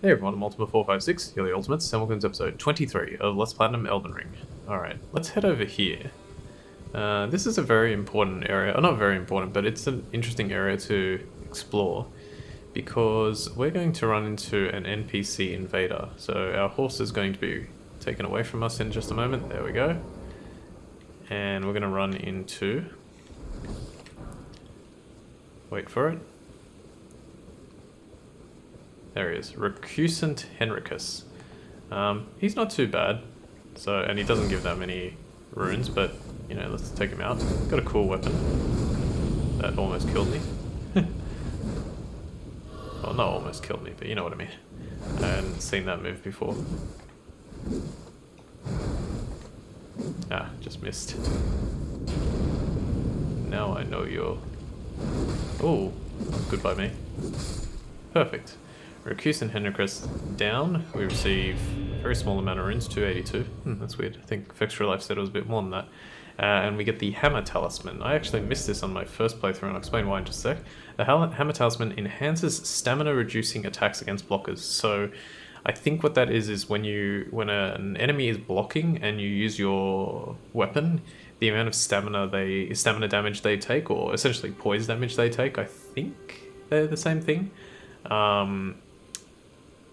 Hey everyone, Multiple456, you're the Ultimates, and welcome to episode 23 of Let's Platinum Elden Ring. Alright, let's head over here. This is a very important area, or not very important, but it's an interesting area to explore, because we're going to run into an NPC invader. So our horse is going to be taken away from us in just a moment, there we go. And we're going to run into... wait for it. There he is, RECUSANT Henricus. He's not too bad, so, and he doesn't give that many runes, but, you know, let's take him out. Got a cool weapon. That almost killed me. Well, not almost killed me, but you know what I mean. I hadn't seen that move before. Ah, just missed. Now I know you're... oh, good by me. Perfect. RECUSANT Henricus down. We receive a very small amount of runes, 282. That's weird. I think Extra Life said it was a bit more than that. And we get the Hammer Talisman. I actually missed this on my first playthrough, and I'll explain why in just a sec. The Hammer Talisman enhances stamina reducing attacks against blockers. So I think what that is when an enemy is blocking and you use your weapon, the amount of stamina damage they take, or essentially poise damage they take, I think they're the same thing,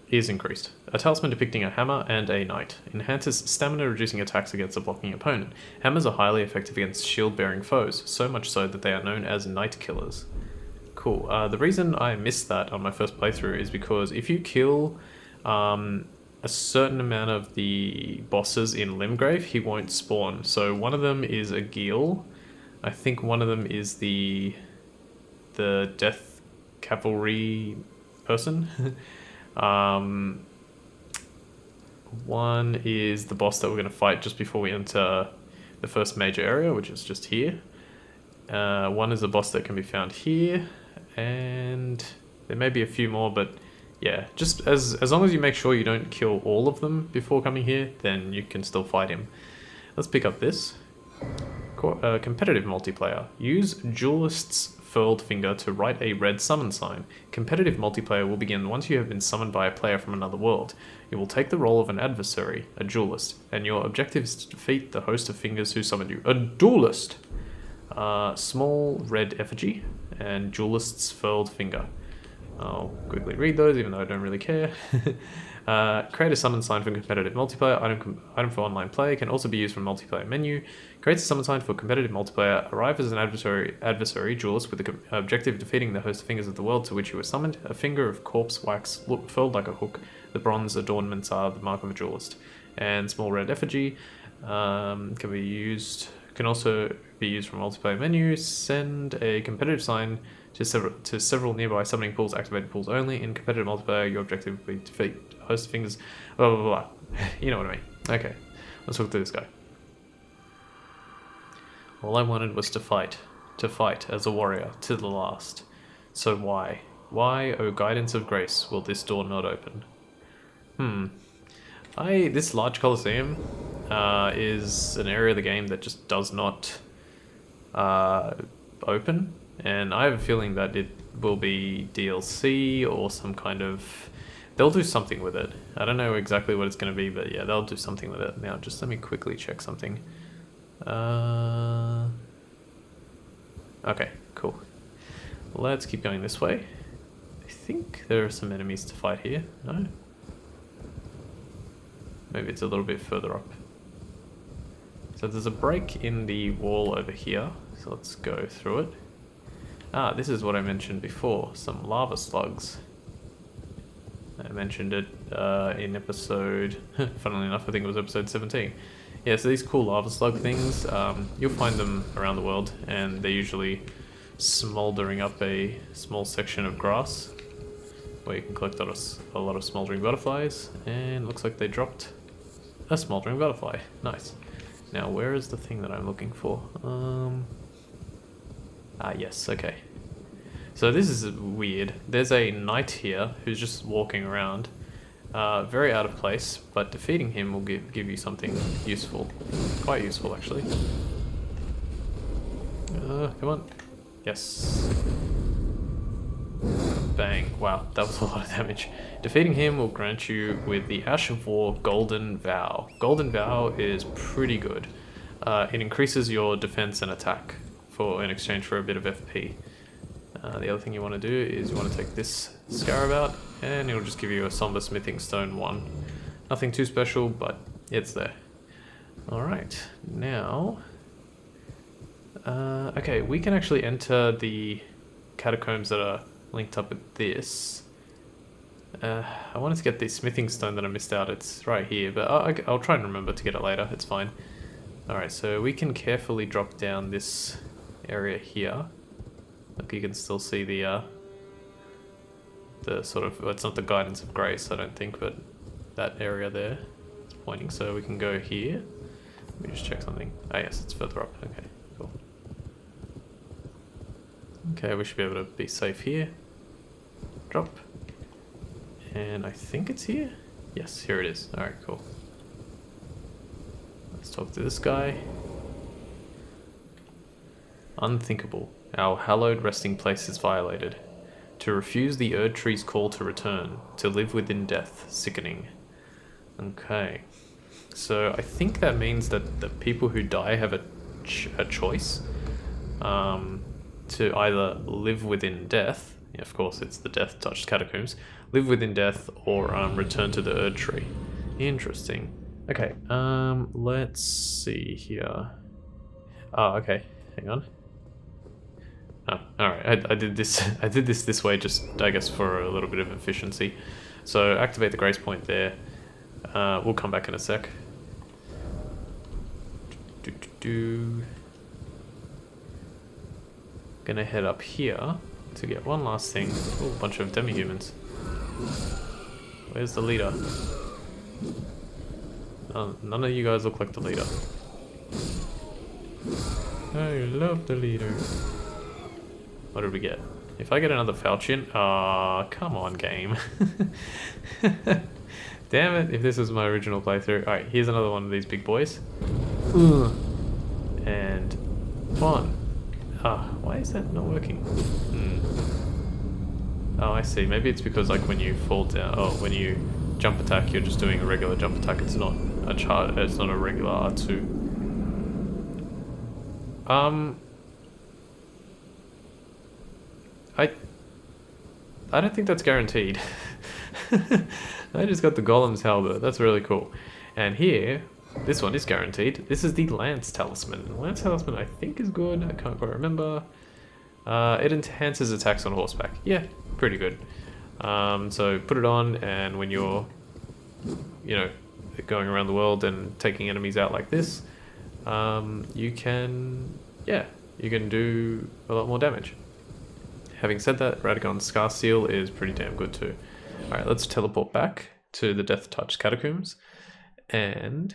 is increased. A talisman depicting a hammer and a knight. Enhances stamina reducing attacks against a blocking opponent. Hammers are highly effective against shield-bearing foes, so much so that they are known as knight killers. Cool. The reason I missed that on my first playthrough is because if you kill a certain amount of the bosses in Limgrave, he won't spawn. So one of them is a Geel. I think one of them is the Death Cavalry person. One is the boss that we're going to fight just before we enter the first major area, which is just here. One is a boss that can be found here, and there may be a few more, but yeah, just as long as you make sure you don't kill all of them before coming here, then you can still fight him. Let's pick up this. Competitive multiplayer. Use Duelist's Furled Finger to write a red summon sign. Competitive multiplayer will begin once you have been summoned by a player from another world. You will take the role of an adversary, a duelist, and your objective is to defeat the host of fingers who summoned you. A duelist! Small red effigy and Duelist's Furled Finger. I'll quickly read those, even though I don't really care. Create a summon sign for competitive multiplayer. Item for online play can also be used from multiplayer menu. Creates a summon sign for competitive multiplayer. Arrive as an adversary duelist with the objective of defeating the host of fingers of the world to which you were summoned. A finger of corpse wax furled like a hook. The bronze adornments are the mark of a duelist. And small red effigy can also be used from multiplayer menu. Send a competitive sign to several nearby summoning pools, activated pools only. In competitive multiplayer, your objective will be to defeat host of fingers, blah blah blah. You know what I mean. Okay, let's look through this guy. All I wanted was to fight as a warrior to the last. So why, oh guidance of grace, will this door not open? This large Colosseum is an area of the game that just does not open. And I have a feeling that it will be DLC or some kind of... they'll do something with it. I don't know exactly what it's going to be, but yeah, they'll do something with it. Now, just let me quickly check something. Okay, cool. Let's keep going this way. I think there are some enemies to fight here. No? Maybe it's a little bit further up. So there's a break in the wall over here. So let's go through it. Ah, this is what I mentioned before, some lava slugs. I mentioned it in episode, funnily enough, I think it was episode 17. Yeah, so these cool lava slug things, you'll find them around the world, and they're usually smouldering up a small section of grass, where you can collect a lot of smouldering butterflies, and looks like they dropped a smouldering butterfly. Nice. Now, where is the thing that I'm looking for? Yes, okay. So this is weird. There's a knight here who's just walking around. Very out of place, but defeating him will give you something useful. Quite useful, actually. Come on. Yes. Bang. Wow, that was a lot of damage. Defeating him will grant you with the Ash of War Golden Vow. Golden Vow is pretty good. It increases your defense and attack in exchange for a bit of FP. The other thing you want to do is you want to take this scarab out, and it'll just give you a Somber Smithing Stone 1. Nothing too special, but it's there. Alright, now... okay, we can actually enter the catacombs that are linked up with this. I wanted to get the smithing stone that I missed out. It's right here, but I'll try and remember to get it later. It's fine. Alright, so we can carefully drop down this area here. Look, you can still see the sort of... Well, it's not the Guidance of Grace, I don't think, but that area there is pointing. So we can go here. Let me just check something. Ah, yes, it's further up. Okay, cool. Okay, we should be able to be safe here. Drop. And I think it's here? Yes, here it is. Alright, cool. Let's talk to this guy. Unthinkable. Our hallowed resting place is violated. To refuse the Erd Tree's call to return. To live within death. Sickening. Okay. So I think that means that the people who die have a choice. To either live within death. Yeah, of course, it's the death-touched catacombs. Live within death or return to the Erd Tree. Interesting. Okay, let's see here. Oh, okay. Hang on. Oh, alright. I did this I did this way just, I guess, for a little bit of efficiency. So activate the grace point there. We'll come back in a sec. Gonna head up here to get one last thing. Oh, a bunch of demi-humans. Where's the leader? None of you guys look like the leader. I love the leader. What did we get? If I get another falchion... Aw, come on, game. Damn it, if this was my original playthrough. Alright, here's another one of these big boys. And... one. Why is that not working? Oh, I see. Maybe it's because, like, when you fall down... Oh, when you jump attack, you're just doing a regular jump attack. It's not a chart. It's not a regular R2. I don't think that's guaranteed. I just got the Golem's Halberd. That's really cool. And here, this one is guaranteed. This is the Lance Talisman. The Lance Talisman, I think, is good. I can't quite remember. It enhances attacks on horseback. Yeah, pretty good. So put it on, and when you're, you know, going around the world and taking enemies out like this, you can, yeah, you can do a lot more damage. Having said that, Radagon's Scar Seal is pretty damn good too. Alright, let's teleport back to the Death Touch Catacombs, and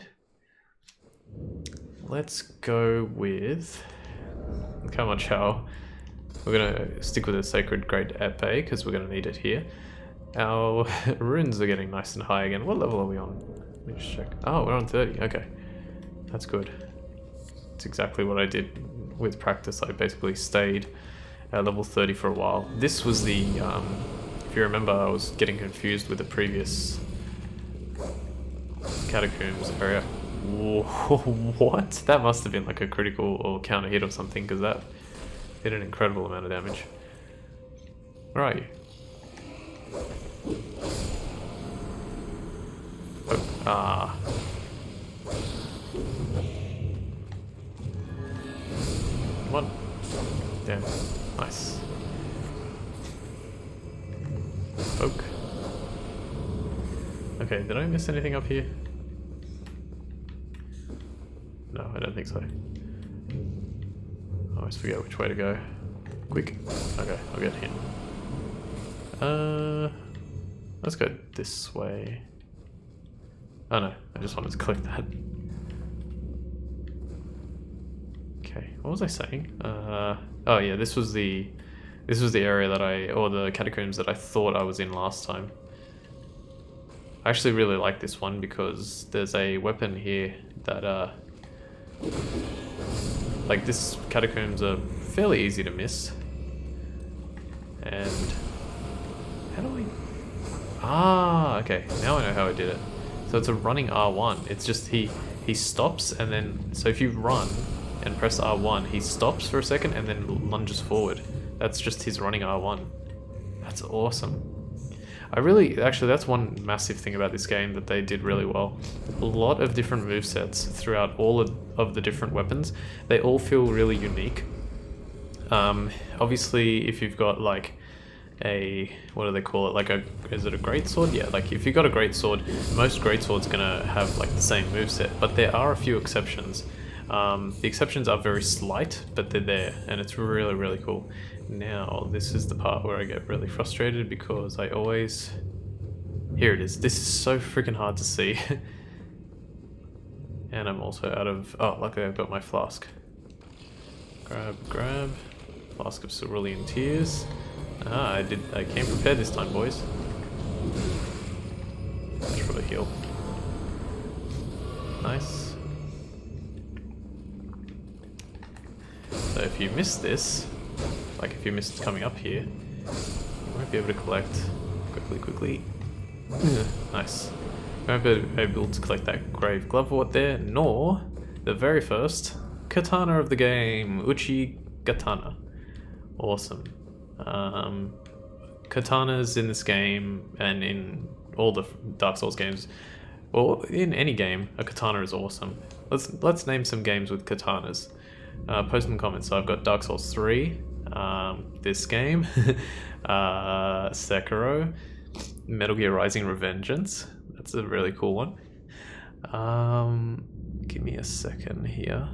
let's go with Kamachao. We're gonna stick with a Sacred Great Epee because we're gonna need it here. Our runes are getting nice and high again. What level are we on? Let me just check. Oh, we're on 30. Okay, that's good. It's exactly what I did with practice. I basically stayed at level 30 for a while. This was the, if you remember, I was getting confused with the previous catacombs area. Whoa, what? That must have been like a critical or counter hit or something, because that did an incredible amount of damage. Where are you? Oh, Come on. Damn. Nice. Poke. Okay, did I miss anything up here? No, I don't think so. I always forget which way to go. Quick. Okay, I'll get here. Let's go this way. Oh no, I just wanted to click that. Okay, what was I saying? Oh yeah, this was the area that or the catacombs that I thought I was in last time. I actually really like this one because there's a weapon here that like, this catacombs are fairly easy to miss. And how do Ah, okay. Now I know how I did it. So it's a running R1. It's just he stops and then... So if you run and press R1, he stops for a second and then lunges forward. That's just his running R1. That's awesome. Actually, that's one massive thing about this game that they did really well. A lot of different movesets throughout all of the different weapons. They all feel really unique. Obviously, if you've got like what do they call it? Like is it a greatsword? Yeah, like if you've got a greatsword, most greatswords gonna have like the same moveset, but there are a few exceptions. The exceptions are very slight, but they're there, and it's really, really cool. Now, this is the part where I get really frustrated because I always... Here it is. This is so freaking hard to see. And I'm also out of... Oh, luckily I've got my flask. Grab. Flask of cerulean tears. Ah, I came prepared this time, boys. Much for a heal. Nice. So if you miss this, like if you missed coming up here, you won't be able to collect quickly. Nice. You won't be able to collect that grave glovewort there, nor the very first katana of the game, Uchi Katana. Awesome. Katanas in this game and in all the Dark Souls games, well, in any game, a katana is awesome. Let's name some games with katanas. Post in the comments. So I've got Dark Souls 3, this game, Sekiro, Metal Gear Rising Revengeance. That's a really cool one. Give me a second here.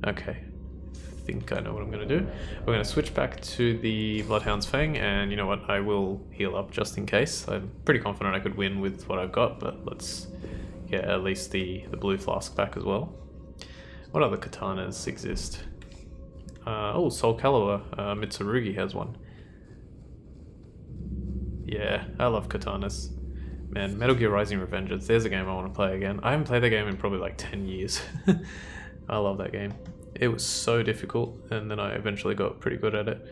Okay, I think I know what I'm going to do. We're going to switch back to the Bloodhound's Fang, and you know what, I will heal up just in case. I'm pretty confident I could win with what I've got, but let's get at least the blue flask back as well. What other katanas exist? Oh, Soul Calibur. Mitsurugi has one. Yeah, I love katanas. Man, Metal Gear Rising Revengeance, there's a game I want to play again. I haven't played that game in probably like 10 years. I love that game. It was so difficult, and then I eventually got pretty good at it.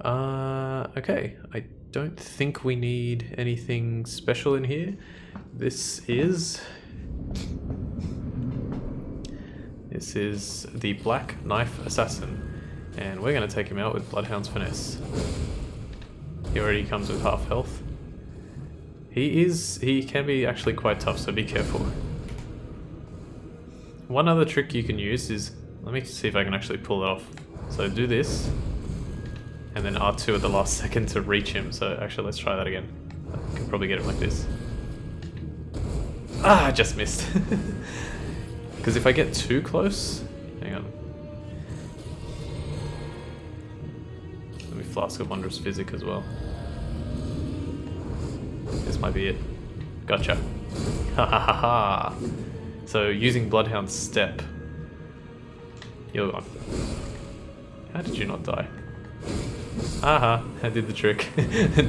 Okay, I don't think we need anything special in here. This is the Black Knife Assassin, and we're going to take him out with Bloodhound's Finesse. He already comes with half health. He can be actually quite tough, so be careful. One other trick you can use is, let me see if I can actually pull it off. So do this, and then R2 at the last second to reach him. So actually, let's try that again. I can probably get him like this. Ah, I just missed. Because if I get too close, hang on. Let me Flask of Wondrous Physic as well. This might be it. Gotcha. Ha ha ha ha. So using Bloodhound's Step. You're gone. How did you not die? Aha, I did the trick.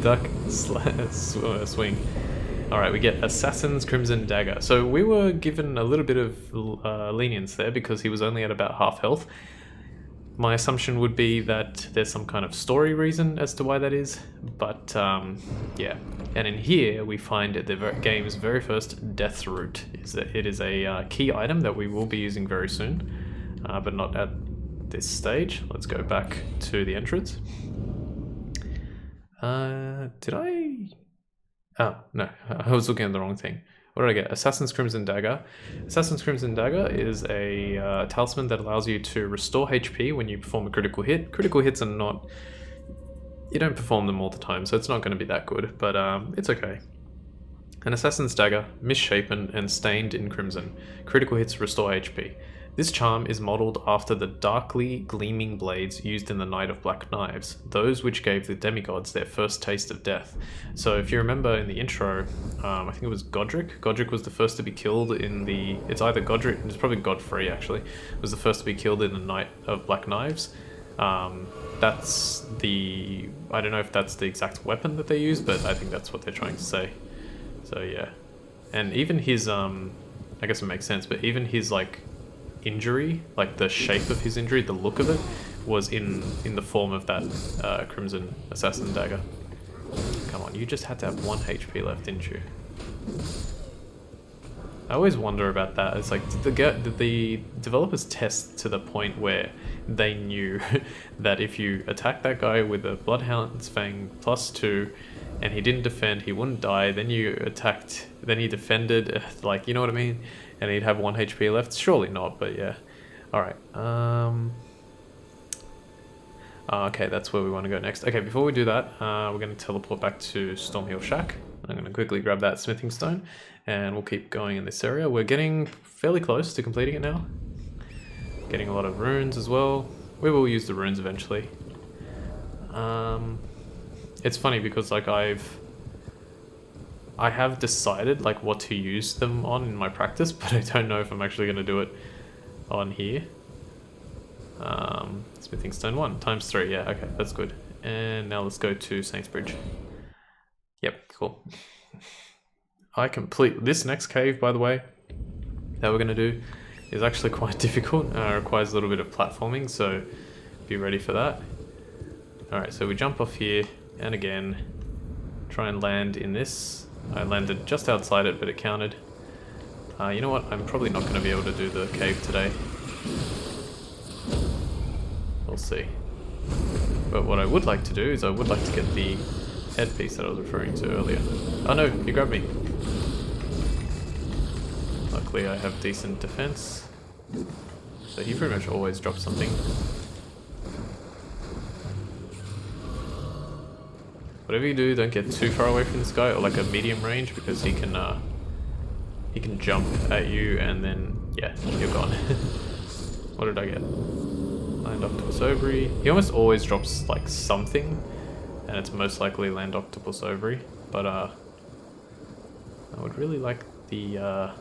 Duck, swing. Alright, we get Assassin's Crimson Dagger. So we were given a little bit of lenience there because he was only at about half health. My assumption would be that there's some kind of story reason as to why that is, but yeah. And in here we find the game's very first death root. It is a key item that we will be using very soon, but not at this stage. Let's go back to the entrance. Did I? Oh, no, I was looking at the wrong thing. What did I get? Assassin's Crimson Dagger. Assassin's Crimson Dagger is a talisman that allows you to restore HP when you perform a critical hit. Critical hits are not... You don't perform them all the time, so it's not going to be that good, but it's okay. An Assassin's Dagger, misshapen and stained in crimson. Critical hits restore HP. This charm is modelled after the darkly gleaming blades used in the Night of Black Knives, those which gave the demigods their first taste of death. So if you remember in the intro, I think it was Godric. Godric was the first to be killed in the... It's either Godric, it's probably Godfrey actually, was the first to be killed in the Night of Black Knives. That's the... I don't know if that's the exact weapon that they use, but I think that's what they're trying to say. So yeah. And even his, I guess it makes sense, but even his like... injury, like the shape of his injury, the look of it, was in the form of that Crimson Assassin Dagger. Come on, you just had to have 1 HP left, didn't you? I always wonder about that. It's like, did the developers test to the point where they knew that if you attack that guy with a Bloodhound's Fang +2 and he didn't defend, he wouldn't die, then you attacked, then he defended, like, you know what I mean? And he'd have 1 HP left? Surely not, but yeah. Alright, okay, that's where we want to go next. Okay, before we do that, we're going to teleport back to Stormhill Shack. I'm going to quickly grab that smithing stone, and we'll keep going in this area. We're getting fairly close to completing it now. Getting a lot of runes as well. We will use the runes eventually. It's funny because like I have decided like what to use them on in my practice, but I don't know if I'm actually going to do it on here. Smithing stone 1 times 3. Yeah, okay, that's good. And now let's go to Saints Bridge. Yep, cool. I complete this next cave, by the way, that we're going to do is actually quite difficult. Requires a little bit of platforming, so be ready for that. Alright, so we jump off here, and again, try and land in this. I landed just outside it, but it counted. You know what, I'm probably not going to be able to do the cave today. We'll see. But what I would like to do is I would like to get the headpiece that I was referring to earlier. Oh no, you grabbed me. Luckily I have decent defense. So he pretty much always drops something. Whatever you do, don't get too far away from this guy, or like a medium range, because he can jump at you and then, yeah, you're gone. What did I get? Land Octopus Ovary. He almost always drops like something, and it's most likely Land Octopus Ovary, but I would really like the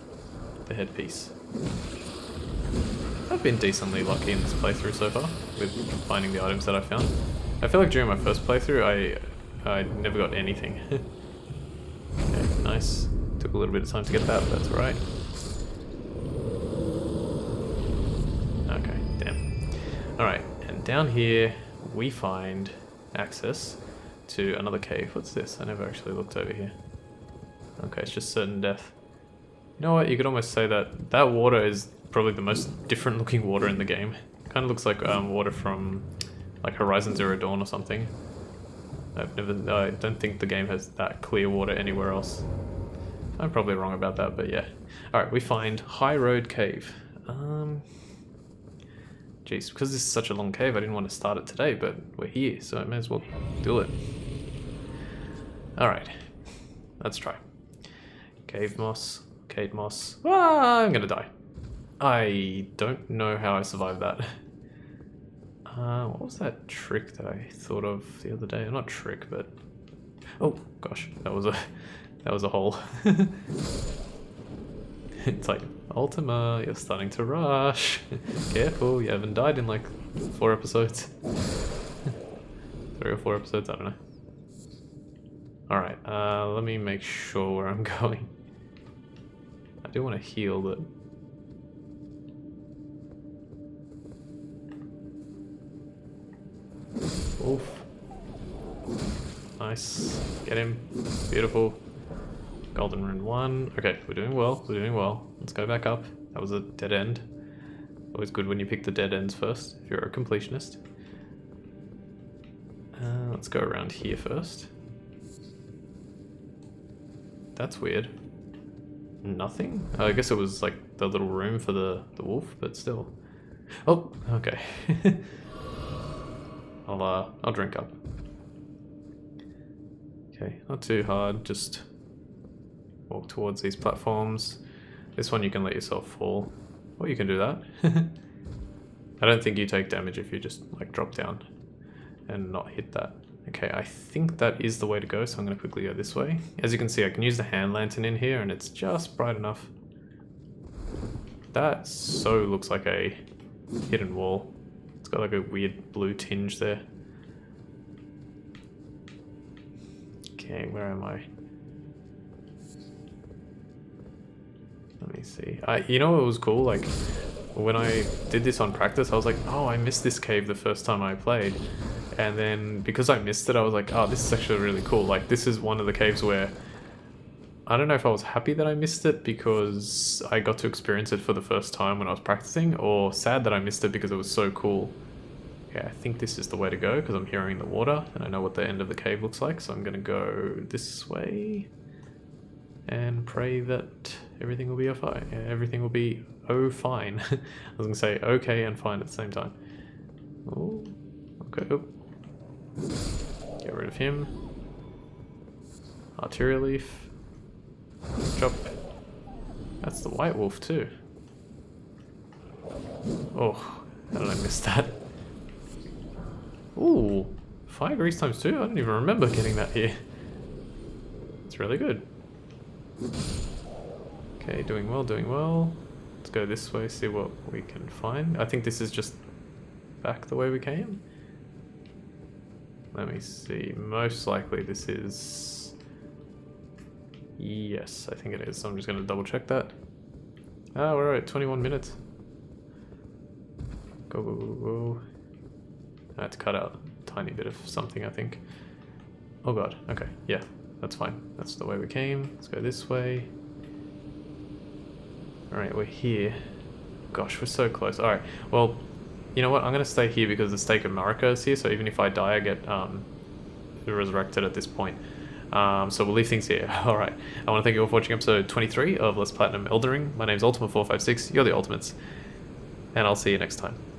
headpiece. I've been decently lucky in this playthrough so far with finding the items that I found. I feel like during my first playthrough I never got anything. Okay, nice. Took a little bit of time to get that, but that's alright. Okay, damn. Alright, and down here we find access to another cave. What's this? I never actually looked over here. Okay, it's just certain death. You know what? You could almost say that that water is probably the most different looking water in the game. Kind of looks like water from like Horizon Zero Dawn or something. I don't think the game has that clear water anywhere else. I'm probably wrong about that, but yeah. Alright, we find High Road Cave. Jeez, because this is such a long cave, I didn't want to start it today, but we're here, so I may as well do it. Alright, let's try. Cave moss, cave moss. Ah, I'm gonna die. I don't know how I survived that. What was that trick that I thought of the other day? Not trick, but... Oh, gosh, that was a hole. It's like, Ultima, you're starting to rush. Careful, you haven't died in like 4 episodes. 3 or 4 episodes, I don't know. Alright, let me make sure where I'm going. I do want to heal, but... Oof. Nice. Get him. Beautiful. Golden Rune 1. Okay, we're doing well. We're doing well. Let's go back up. That was a dead end. Always good when you pick the dead ends first, if you're a completionist. Let's go around here first. That's weird. Nothing? I guess it was like the little room for the wolf, but still. Oh, okay. I'll drink up. Okay, not too hard, just walk towards these platforms. This one you can let yourself fall, or you can do that. I don't think you take damage if you just like drop down and not hit that. Okay, I think that is the way to go, so I'm going to quickly go this way. As you can see, I can use the hand lantern in here and it's just bright enough. That so looks like a hidden wall. It's got like a weird blue tinge there. Okay, where am I? Let me see. You know what was cool? Like, when I did this on practice, I was like, oh, I missed this cave the first time I played. And then because I missed it, I was like, oh, this is actually really cool. Like, this is one of the caves where I don't know if I was happy that I missed it because I got to experience it for the first time when I was practicing, or sad that I missed it because it was so cool. Yeah, I think this is the way to go because I'm hearing the water and I know what the end of the cave looks like. So I'm going to go this way and pray that everything will be fine. Yeah, everything will be fine. I was going to say okay and fine at the same time. Oh, okay. Oh. Get rid of him. Arterial leaf. Chop. That's the white wolf too. Oh, how did I miss that? Ooh, fire grease times 2? I don't even remember getting that here. It's really good. Okay, doing well, doing well. Let's go this way, see what we can find. I think this is just back the way we came. Let me see. Most likely this is... Yes, I think it is. So I'm just going to double check that. Ah, we're at 21 minutes. Go, go, go, go. I had to cut out a tiny bit of something, I think. Oh god, okay, yeah, that's fine. That's the way we came. Let's go this way. Alright, we're here. Gosh, we're so close. Alright, well, you know what? I'm going to stay here because the Stake of Marika is here, so even if I die, I get resurrected at this point. So we'll leave things here. Alright, I want to thank you all for watching episode 23 of Let's Platinum Elden Ring. My name's Ultima456, you're the Ultimates, and I'll see you next time.